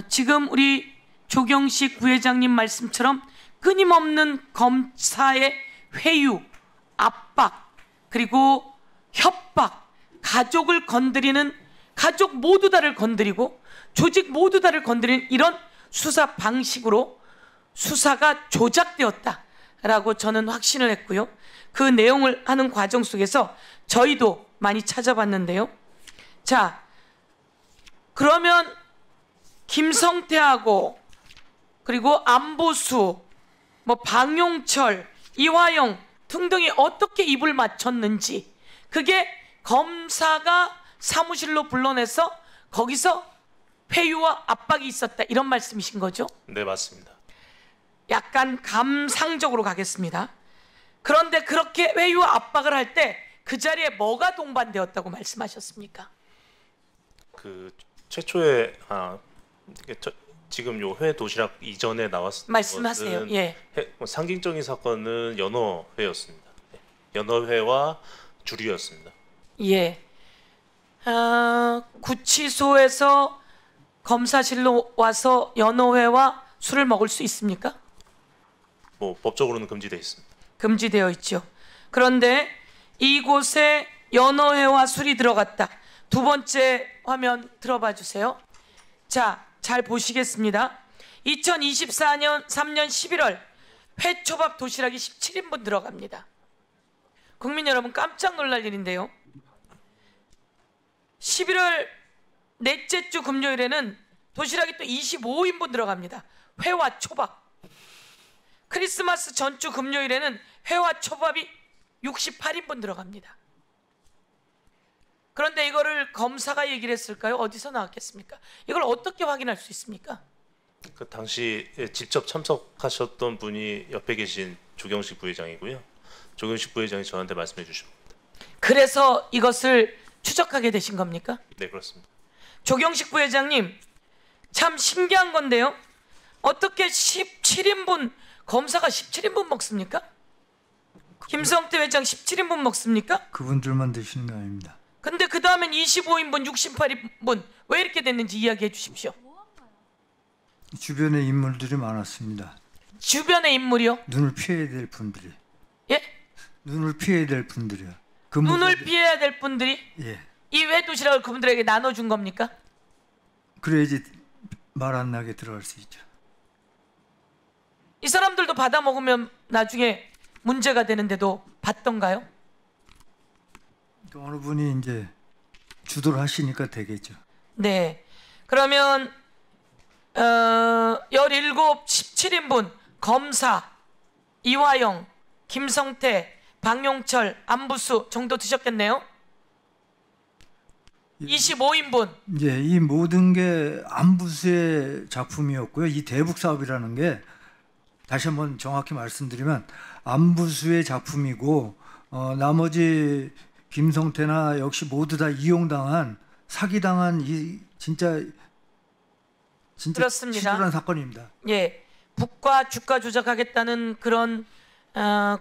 지금 우리 조경식 부회장님 말씀처럼 끊임없는 검사의 회유, 압박, 그리고 협박, 가족을 건드리는, 가족 모두 다를 건드리고 조직 모두 다를 건드리는 이런 수사 방식으로 수사가 조작되었다라고 저는 확신을 했고요. 그 내용을 하는 과정 속에서 저희도 많이 찾아봤는데요. 자, 그러면 김성태하고 그리고 안보수, 뭐 방용철, 이화영 등등이 어떻게 입을 맞췄는지, 그게 검사가 사무실로 불러내서 거기서 회유와 압박이 있었다, 이런 말씀이신 거죠? 네, 맞습니다. 약간 감상적으로 가겠습니다. 그런데 그렇게 회유와 압박을 할 때 그 자리에 뭐가 동반되었다고 말씀하셨습니까? 그 최초에 지금 요 회 도시락 이전에 나왔던 말씀하세요. 예. 상징적인 사건은 연어회였습니다. 연어회와 주류였습니다. 예. 구치소에서 검사실로 와서 연어회와 술을 먹을 수 있습니까? 뭐 법적으로는 금지되어 있습니다. 금지되어 있죠. 그런데 이곳에 연어회와 술이 들어갔다. 두 번째 화면 들어봐 주세요. 자, 잘 보시겠습니다. 2024년 3년 11월 회초밥 도시락이 17인분 들어갑니다. 국민 여러분, 깜짝 놀랄 일인데요. 11월 넷째 주 금요일에는 도시락이 또 25인분 들어갑니다. 회와 초밥. 크리스마스 전주 금요일에는 회와 초밥이 68인분 들어갑니다. 그런데 이거를 검사가 얘기를 했을까요? 어디서 나왔겠습니까? 이걸 어떻게 확인할 수 있습니까? 그 당시 직접 참석하셨던 분이 옆에 계신 조경식 부회장이고요. 조경식 부회장이 저한테 말씀해 주십니다. 그래서 이것을 추적하게 되신 겁니까? 네, 그렇습니다. 조경식 부회장님, 참 신기한 건데요. 어떻게 17인분, 검사가 17인분 먹습니까? 김성태 회장 17인분 먹습니까? 그분들만 드시는 거 아닙니다. 근데 그 다음엔 25인분, 68인분 왜 이렇게 됐는지 이야기해 주십시오. 주변에 인물들이 많았습니다. 주변의 인물이요? 눈을 피해야 될 분들이. 예? 눈을 피해야 될 분들이요. 눈을 피해야 될 분들이? 예. 이 회도시락을 그분들에게 나눠준 겁니까? 그래야지 말 안 나게 들어갈 수 있죠. 이 사람들도 받아 먹으면 나중에 문제가 되는데도 받던가요? 어느 분이 이제 주도를 하시니까 되겠죠. 네. 그러면 17, 17인분 검사, 이화영, 김성태, 방용철, 안부수 정도 드셨겠네요? 25인분. 이제 이 모든 게 안부수의 작품이었고요. 이 대북 사업이라는 게 다시 한번 정확히 말씀드리면 안부수의 작품이고, 나머지 김성태나 역시 모두 다 이용당한, 사기당한 이 진짜 그렇습니다. 치졸한 사건입니다. 예, 북과 주가 조작하겠다는 그런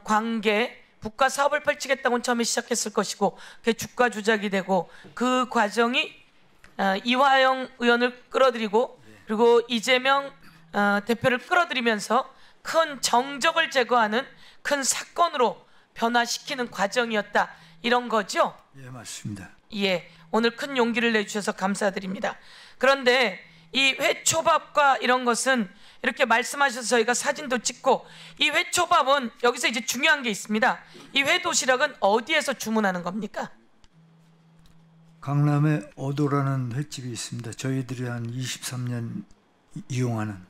관계, 북과 사업을 펼치겠다고는 처음에 시작했을 것이고, 그게 주가 조작이 되고, 그 과정이 이화영 의원을 끌어들이고, 그리고 이재명 대표를 끌어들이면서 큰 정적을 제거하는 큰 사건으로 변화시키는 과정이었다, 이런 거죠? 예, 맞습니다. 예, 오늘 큰 용기를 내주셔서 감사드립니다. 그런데 이 회초밥과 이런 것은 이렇게 말씀하셔서 저희가 사진도 찍고, 이 회초밥은 여기서 이제 중요한 게 있습니다. 이 회도시락은 어디에서 주문하는 겁니까? 강남에 어도라는 횟집이 있습니다. 저희들이 한 23년 이용하는.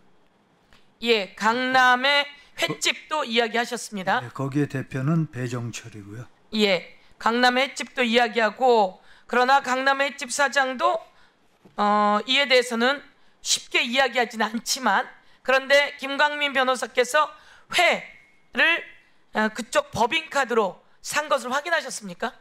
예, 강남의 횟집도 이야기하셨습니다. 네, 거기에 대표는 배정철이고요. 예, 강남의 횟집도 이야기하고, 그러나 강남의 횟집 사장도 이에 대해서는 쉽게 이야기하지는 않지만, 그런데 김광민 변호사께서 회를 그쪽 법인카드로 산 것을 확인하셨습니까?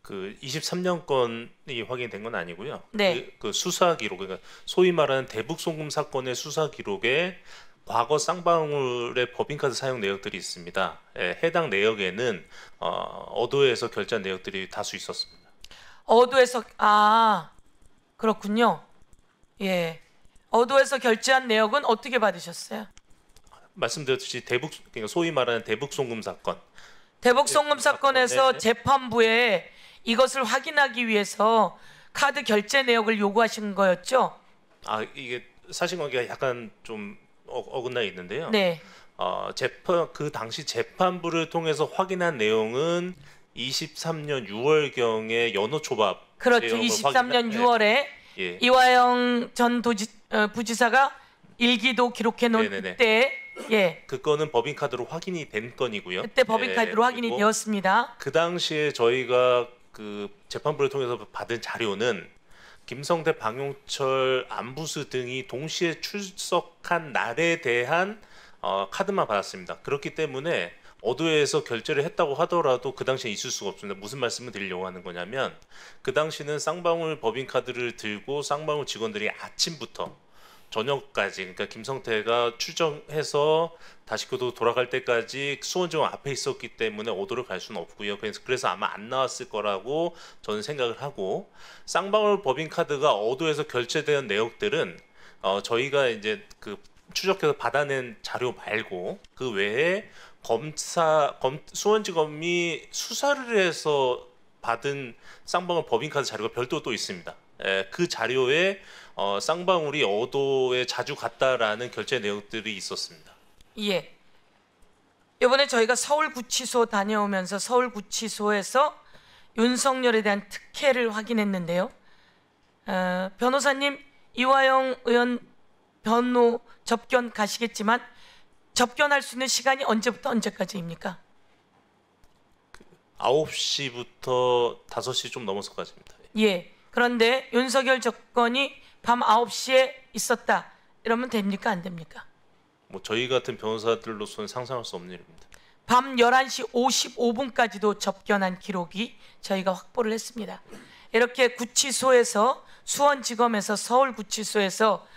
그 23년 건이 확인된 건 아니고요. 네. 그 수사 기록, 그러니까 소위 말하는 대북 송금 사건의 수사 기록에 과거 쌍방울의 법인카드 사용 내역들이 있습니다. 예, 해당 내역에는 어도에서 결제한 내역들이 다수 있었습니다. 어도에서, 그렇군요. 예, 어도에서 결제한 내역은 어떻게 받으셨어요? 말씀드렸듯이 그러니까 소위 말하는 대북 송금 사건. 대북 송금 사건에서 네. 재판부에 이것을 확인하기 위해서 카드 결제 내역을 요구하신 거였죠? 이게 사실관계가 약간 좀 어긋나 있는데요. 네. 그 당시 재판부를 통해서 확인한 내용은 23년 6월경에 연어초밥 그렇죠. 내용을 23년 6월에 예. 이화영 전 부지사가 일기도 기록해 놓은 네네네. 그때 그거는 법인카드로 확인이 된 건이고요. 그때 법인카드로 확인이 그리고 되었습니다. 그 당시에 저희가 그 재판부를 통해서 받은 자료는 김성태, 방용철, 안부수 등이 동시에 출석한 날에 대한 카드만 받았습니다. 그렇기 때문에 어도에서 결제를 했다고 하더라도 그 당시에 있을 수가 없습니다. 무슨 말씀을 드리려고 하는 거냐면 그 당시는 쌍방울 법인카드를 들고 쌍방울 직원들이 아침부터 저녁까지, 그러니까 김성태가 출정해서 다시 교도 돌아갈 때까지 수원지검 앞에 있었기 때문에 어도를 갈 수는 없고요. 그래서 아마 안 나왔을 거라고 저는 생각을 하고, 쌍방울 법인카드가 어도에서 결제된 내역들은 저희가 이제 그 추적해서 받아낸 자료 말고 그 외에 수원지검이 수사를 해서 받은 쌍방울 법인카드 자료가 별도로 또 있습니다. 그 자료에 쌍방울이 어도에 자주 갔다라는 결제 내역들이 있었습니다. 예. 이번에 저희가 서울구치소 다녀오면서 서울구치소에서 윤석열에 대한 특혜를 확인했는데요. 변호사님, 이화영 의원 변호 접견 가시겠지만 접견할 수 있는 시간이 언제부터 언제까지입니까? 9시부터 5시 좀 넘어서까지입니다. 예. 그런데 윤석열 접견이 밤 9시에 있었다. 이러면 됩니까? 안 됩니까? 뭐 저희 같은 변호사들로서는 상상할 수 없는 일입니다. 밤 11시 55분까지도 접견한 기록이 저희가 확보를 했습니다. 이렇게 구치소에서 수원지검에서 서울구치소에서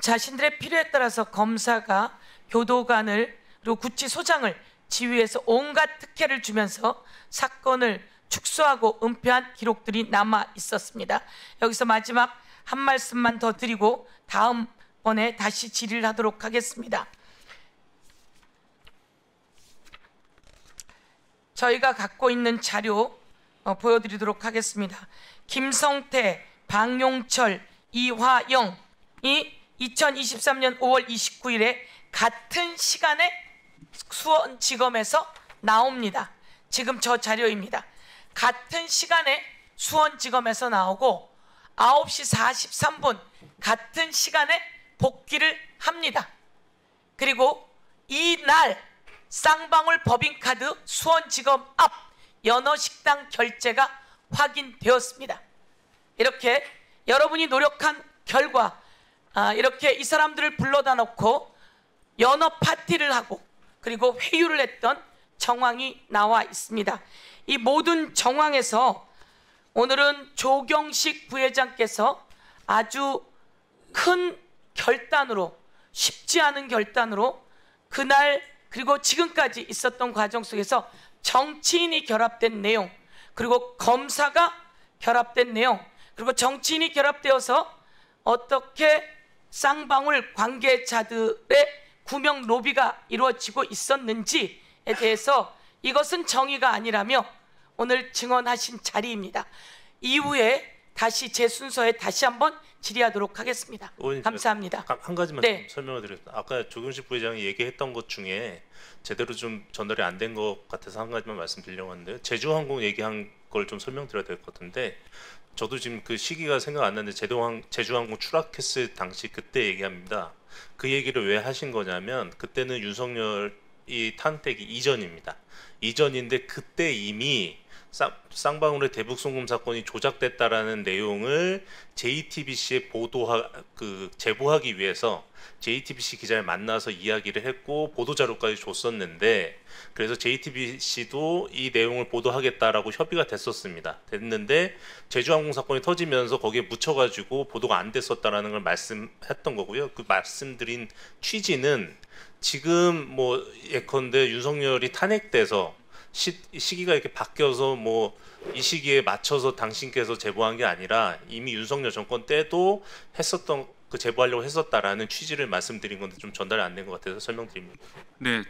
자신들의 필요에 따라서 검사가 교도관을 그리고 구치소장을 지휘해서 온갖 특혜를 주면서 사건을 축소하고 은폐한 기록들이 남아 있었습니다. 여기서 마지막 한 말씀만 더 드리고 다음번에 다시 질의를 하도록 하겠습니다. 저희가 갖고 있는 자료 보여드리도록 하겠습니다. 김성태, 방용철, 이화영이 2023년 5월 29일에 같은 시간에 수원지검에서 나옵니다. 지금 저 자료입니다. 같은 시간에 수원지검에서 나오고 9시 43분 같은 시간에 복귀를 합니다. 그리고 이날 쌍방울 법인카드 수원지검 앞 연어식당 결제가 확인되었습니다. 이렇게 여러분이 노력한 결과 이렇게 이 사람들을 불러다 놓고 연어 파티를 하고 그리고 회유를 했던 정황이 나와 있습니다. 이 모든 정황에서 오늘은 조경식 부회장께서 아주 큰 결단으로, 쉽지 않은 결단으로 그날 그리고 지금까지 있었던 과정 속에서 정치인이 결합된 내용, 그리고 검사가 결합된 내용, 그리고 정치인이 결합되어서 어떻게 쌍방울 관계자들의 구명 로비가 이루어지고 있었는지에 대해서 이것은 정의가 아니라며 오늘 증언하신 자리입니다. 이후에 다시 제 순서에 다시 한번 질의하도록 하겠습니다. 감사합니다. 한 가지만 네. 좀 설명을 드리겠습니다. 아까 조경식 부회장이 얘기했던 것 중에 제대로 좀 전달이 안 된 것 같아서 한 가지만 말씀드리려고 하는데요. 제주항공 얘기한 걸 좀 설명드려야 될 것 같은데, 저도 지금 그 시기가 생각 안 나는데 제주항공 추락했을 당시 그때 얘기합니다. 그 얘기를 왜 하신 거냐면 그때는 윤석열이 탄핵이 이전입니다. 이전인데 그때 이미 쌍방울의 대북 송금 사건이 조작됐다라는 내용을 JTBC에 제보하기 위해서 JTBC 기자를 만나서 이야기를 했고 보도 자료까지 줬었는데, 그래서 JTBC도 이 내용을 보도하겠다라고 협의가 됐는데 제주항공 사건이 터지면서 거기에 묻혀가지고 보도가 안 됐었다라는 걸 말씀했던 거고요. 그 말씀드린 취지는 지금 뭐 예컨대 윤석열이 탄핵돼서 시기가 이렇게 바뀌어서 뭐 이 시기에 맞춰서 당신께서 제보한 게 아니라 이미 윤석열 정권 때도 했었던 제보하려고 했었다라는 취지를 말씀드린 건데 좀 전달이 안 된 것 같아서 설명드립니다. 네,